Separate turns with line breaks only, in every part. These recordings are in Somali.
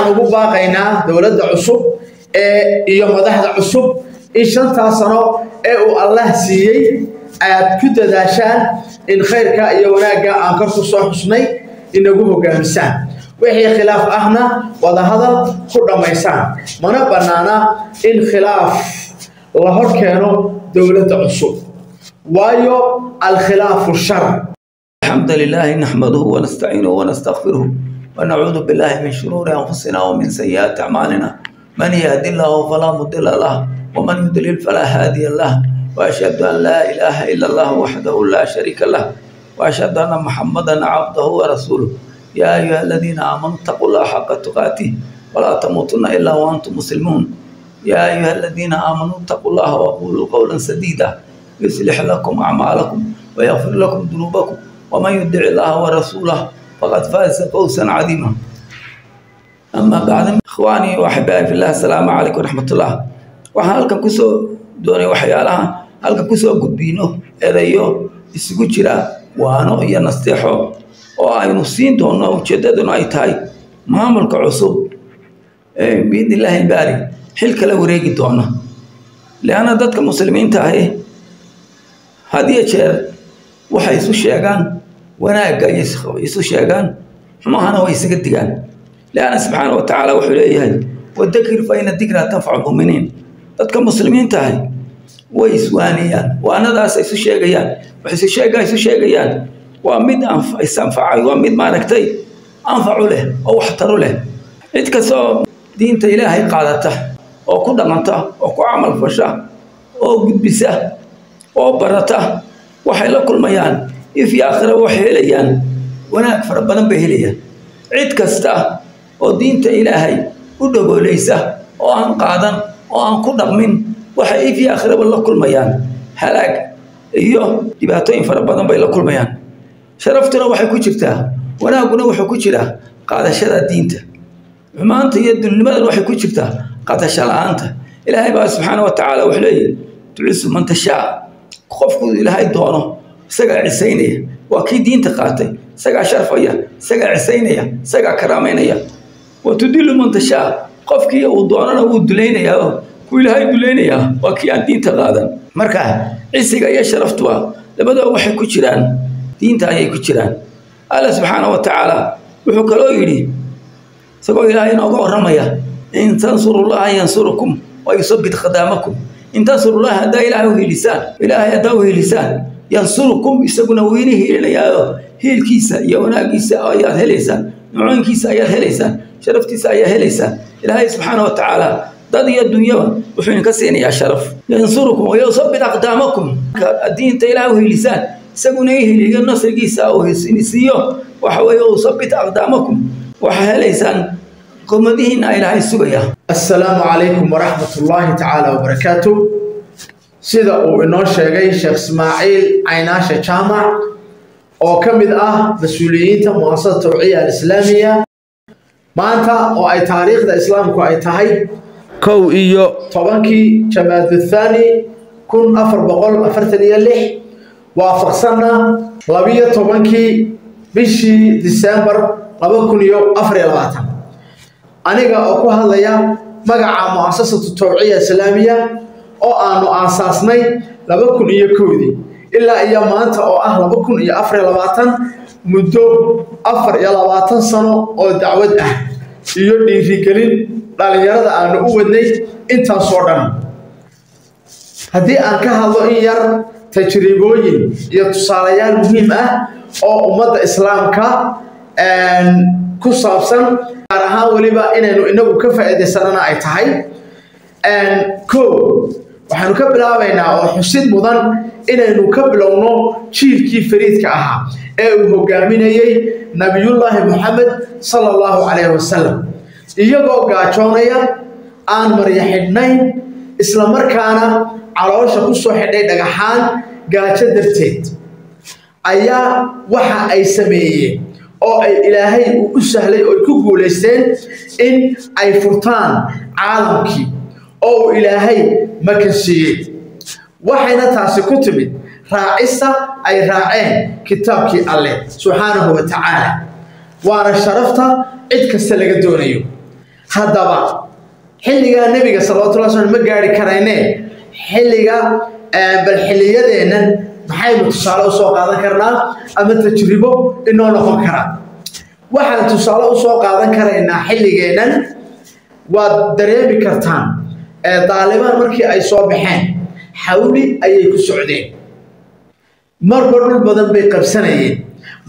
waxaan ugu baaqaynaa dawladda cusub iyo madaxda cusub in 5 sano ee uu Allah siiyay aad ku dadaashaan in khayrka iyo wanaagga aan ka soo xusnay inagu hogaamisaan wixii khilaaf ahna wada hadal ku dhameysaan mana banaana in khilaaf la hor keeno dawladda cusub waayo al khilaafu shar
alhamdulillah nahmaduhu wa nasta'inuhu wa nastaghfiruhu ونعوذ بالله من شرور أنفسنا ومن سيئات أعمالنا من يهد الله فلا مضل له ومن يضلل فلا هادي له وأشهد أن لا إله إلا الله وحده لا شريك له وأشهد أن محمدا عبده ورسوله يا أيها الذين آمنوا اتقوا الله حق تقاته ولا تموتن إلا وأنتم مسلمون يا أيها الذين آمنوا اتقوا الله وقولوا قولا سديدا يصلح لكم أعمالكم ويغفر لكم ذنوبكم ومن يطع الله ورسوله فقد فاز فوزا عظيما. أما بعد إخواني وأحبائي في الله السلام عليكم ورحمة الله. وهالكم كسو دوني وحيالها هالكم كسو قدبينه إليو السجورة وأنا ينستحو وأنا سين دونه وجددنا أيتاي ما ملك عصب بإذن الله الباري حلك لو ريجي دونه لأن ضدك مسلمين تاهي هذه شيء وحيسو شيئان وناقا يسو شيئان ما أنا ويسقط ديان لأن سبحانه وتعالى وحليه والذكر فإن الذكرى تنفع المؤمنين ضدك مسلمين تاهي ويسوانيان وأنا ذا سيسو شيئان وحيسو شيئان ومد يستنفع ومد ما نكتي أنفع له أو احتر له إتكسو دين إلهي قادته أو كل منته أو كعمل فشا أو قدبسه أو برته وحيلا كل ميان في آخر وحيليان وناك فربنا بهليان عيد كسته ودين إلهي ودقوا ليس وأن قادا وأن قدر من وحي في آخر والله كل ميان هلاك إيوه دباتين فربنا بيلا كل ميان شرفتنا وحي كجرته وناقنا وحي كجره قاد شرع دينته ما أنت يد لماذا وحي كجرته قاد شرع أنت إلهي بقى سبحانه وتعالى وحليه تعز من تشاء خوفك إلهي دونه سجع عسينية وأكيد دين تقاتي سجع شرفية سجع عسينية سجع كرامينية وتدل من تشاء قفكي ودوانا ودلينية كل هاي دلينية وأكيد دين تقادا مركا عسيجا يا شرفتوا لبدأ وحي كشران دين تاعي كشران الله سبحانه وتعالى وحكلوا يلي سجوا إلهي نوقع رمية إن تنصروا الله ينصركم ويثبت قدامكم إن تنصروا الله هذا إلهي لسان إلهي هذا لسان ينصركم يسقون وينه إلى هي الكيسة يونا كيسة آيات هليسان نوعين كيسة آيات هليسان شرفتي آيات هليسان إلهي سبحانه وتعالى ضدي الدنيا وحين كسيني يا شرف ينصركم ويثبت أقدامكم الدين تيله لسان يسقون إيه النصر كيسة أو السنسية وحوي يثبت أقدامكم وحليسان قمدين إلهي السبيا. السلام عليكم ورحمة الله تعالى وبركاته. sida uu inoo sheegay Sheekh Ismaaciil Caynaashe Jaamac oo kamid ah mas'uuliyiinta mu'assasada tawciya al-islaamiya maanta oo ay taariikhda islaamku ay tahay 11 Jamaadul Thani 1446 waafaqsana 12 bishii December 2024 aniga oo ku hadlaya magaca mu'assasada tawciya al-islaamiya oo aanu aasaasnay 2001 ilaa iyo maanta oo ah 2024 muddo 24 sano oo dacwad ah iyo dhiirigelin dhalinyarada aanu u wadnay intaas oo dhan haddii aan ka hadlo in yar tajriibooyin iyo tusaalayaal muhiim ah oo ummadda islaamka ku saabsan gaar ahaan waliba inaynu inagu ka faa'iideysanana ay tahay waxaanu ka bilaabaynaa oo xusid mudan inaynu ka bilowno jiilkii fariidka ahaa ee uu hogaaminayay nabiyullaahi Muhammad sallallahu alayhi wasallam iyagoo gaajoonaya aan marya xidhnayn isla markaana caloosha ku soo xidhay dhagaxaan gaajo darteed ayaa waxa ay sameeyeen oo ay ilaahay u sahlay oo ku guuleysteen in ay furtaan caalamkii oo ilaahay makasiye waxayna taasi ku timid raacisa ay raaceen kitaabkii Alle subhanahu wa ta'ala waana sharafta cid kasta laga doonayo
haddaba xilliga nabiga sallallahu alayhi wasallam ma gaari karayne xilliga bal xilliyadeenan maxaynu tusaale u soo qaadan karnaa ama tajribo inoo noqon kara waxaan tusaale u soo qaadan karaynaa xilligeenan waad dareemi kartaan daalibaan markii ay soo baxeen xawli ayay ku socdeen marba dhul badan bay qabsanayeen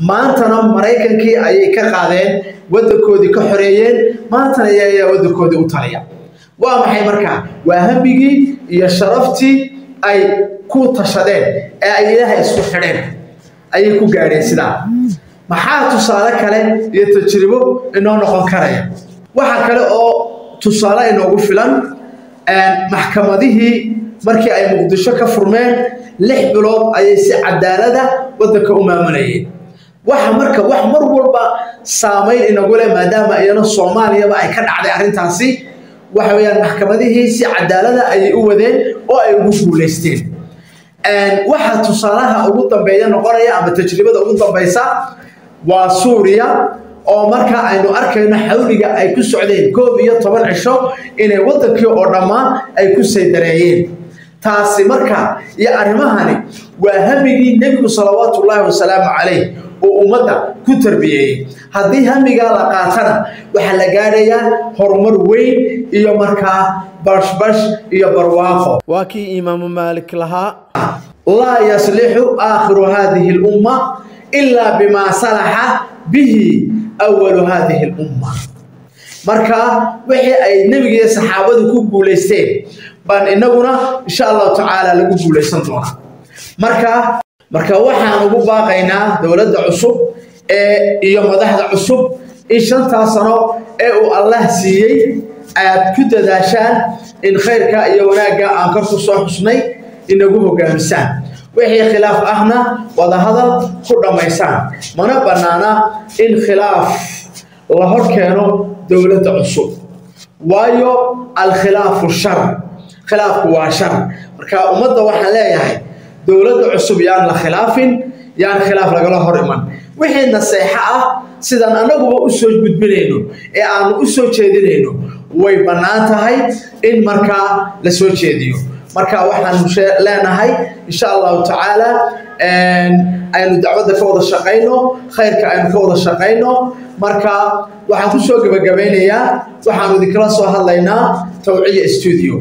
maantana maraykankii ayay ka qaadeen waddankoodii ka xoreeyeen maantana ayaa waddankoodii u taliya waa maxay markaa waa hamigii iyo sharaftii ay ku tashadeen ee ay ilaahay isku xidheen ayay ku gaadheen sidaa maxaa tusaale kale iyo tajribo inoo noqon karaya waxa kale oo tusaale inoogu filan maxkamadihii markii ay muqdisho ka furmeen 6 bilood ayay si cadaalada waddanka u maamulayeen waxa marka wax mar walba saameyn inagu leh maadaama ayana Soomaaliya ay ka dhacday arintaasi waxa weeyaan maxkamadihii si cadaalada ay u wadeen oo ay ugu guuleysteen waxa tusaalaha ugu dambeeya noqonaya ama tajribada ugu dambaysa waa Suuriya oo marka aynu arkayno xawliga ay ku socdeen 11 cisho inay waddankii oo dhammaan ay ku saydareeyeen taasi marka iyo arimahani waa hamigii nabiga sallallahu alayhi wasallam oo umada ku tarbiyay hadii hamiga la qaatana waxa la gaarayaa horumar weyn iyo marka bash iyo barwaaqo waaki imaam Malik laha la yaslihu akhiru hadhihi al-umma illa bima salaha bihi awwal hadhihi al-umma marka wixii ay nabiga iyo saxaabadu ku guuleysteen baan inaguna insha Allah ta'ala lagu guuleysan doona marka waxaan ugu baaqaynaa dawladda cusub iyo madaxda cusub in 5 sano ee uu Allah siiyay aad ku dadaashaan in khayrka iyo wanaagga aan ka soo xusnay inagu hogaamisaan wixii khilaaf ahna wada hadal ku dhameysaan mana banaana in khilaaf la hor keeno dawladda cusub waayo al khilaafu shar khilaafku waa shar marka ummadda waxaan leeyahay dawladda cusub yaan la khilaafin yaan khilaaf lagala hor iman wixii naseexa sidan anaguba u soo gudbinayno ee aan u soo jeedinayno way banaan tahay in marka la soo jeediyo marka waxaan leenahay insha Allah ta'ala aynu dacwada ka wada shaqeyno khayrka aynu ka wada shaqeyno marka waxaan ku soo gabagabeynayaa waxaan idinkala soo hadlaynaa Tawciya Studio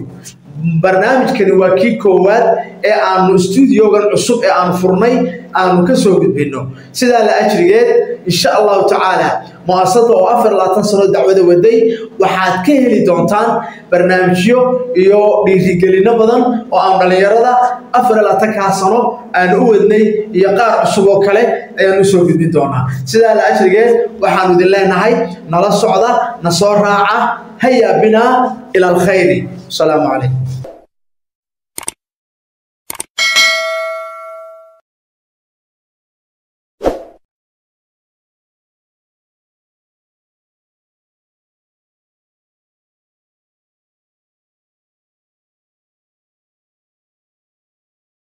barnaamijkani waa kii koowaad ee aanu studio-gan cusub ee aan furnay aanu ka soo gudbino sida la ajrigeed insha Allah ta'ala muasasada oo 24 sano dacwada waday waxaad ka heli doontaan barnaamijyo iyo dhiirigelino badan oo aan dhalinyarada 24 sano aan u wadnay iyo qaar cusub oo kale ayaan u soo gudbin doonaa sida la ajrigeed waxaan idin leenahay nala socda na soo raaca hayya bina ila al-khayr assalamu alaykum